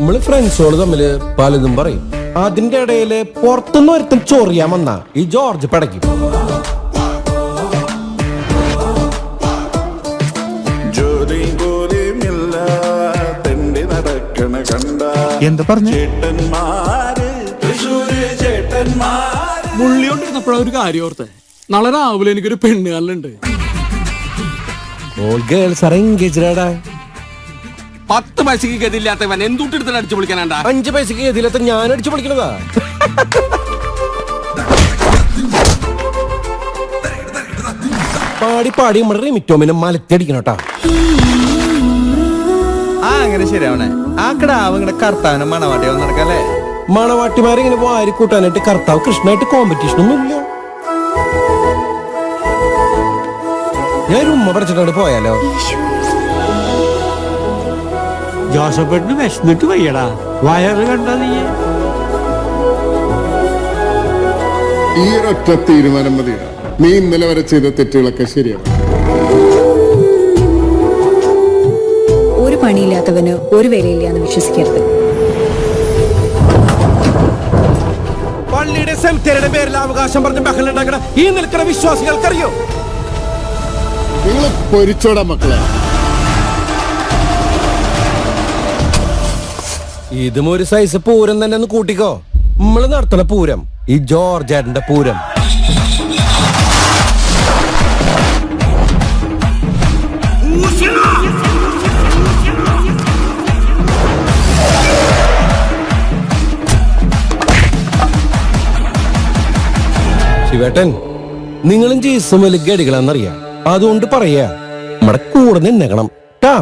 നമ്മള് ഫ്രണ്ട്സോള് തമ്മില് പലതും പറയും. അതിന്റെ ഇടയില് പുറത്തുനിന്ന് ഒരുത്തൻ ചൊറിയാൻ വന്ന ഈ ജോർജ് പടയ്ക്കും. എന്താ പറഞ്ഞു? മുള്ളിയോണ്ടിരുന്നപ്പോഴാ ഒരു കാര്യം ഓർത്തെ. നാളെ രാവിലെ എനിക്കൊരു പെണ്ണ് കാണലുണ്ട്. എൻഗേജ്ഡാ. 10 പൈസക്ക് ഗതിയില്ലാത്തവൻ എന്തുട്ടെടുത്ത് അടിച്ചു പൊളിക്കാനാണ്ടാ? 5 പൈസക്ക് ഗതിയില്ലാത്ത ഞാൻ അടിച്ചു പൊളിക്കണതാ. പാടി പാടി നമ്മുടെ റിമിറ്റോമിനെ മലത്തിയടിക്കണോട്ടാ. അങ്ങനെ ശരിയാവണേ. ആ കിടാവ് ഇങ്ങനെ കർത്താവിനെ മണവാട്ടിയാവും നടക്കല്ലേ? മണവാട്ടിമാരിങ്ങനെ വാരി കൂട്ടാനായിട്ട് കർത്താവ് കൃഷ്ണനായിട്ട് കോമ്പറ്റീഷൻ ഒന്നും ഇല്ല. ഞാൻ ഉമ്മ പഠിച്ചിട്ട് പോയാലോ? ജോസഫിന് വിശന്നിട്ട് വയ്യടാ. വയറ് കണ്ട നീ. ഈ ഒറ്റ തീരുമാനം മതി. നീ ഇന്നലെ വരെ ചെയ്ത തെറ്റുകളൊക്കെ ശരിയാണ്. ഒരു പണിയില്ലാത്തവന് ഒരു വിലയില്ലാന്ന് വിശ്വസിക്കരുത്. പള്ളിയുടെ സെമിത്തേരിയുടെ പേരിൽ അവകാശം പറഞ്ഞ് ബഹളം ഉണ്ടാക്കണ ഈ നിൽക്കുന്ന വിശ്വാസികൾക്കറിയോ? നിങ്ങൾ പൊരിച്ചോടാ മക്കളെ. ഇതും ഒരു സൈസ് പൂരം തന്നെ ഒന്ന് കൂട്ടിക്കോ. നമ്മള് നടത്തണ പൂരം ഈ ജോർജേട്ടന്റെ പൂരം. ശിവേട്ടൻ, നിങ്ങളും ജീസും വലിയ ഗടികളാന്നറിയാം. അതുകൊണ്ട് പറയാ, നമ്മുടെ കൂടെ നിന്നേക്കണം ട്ടാ.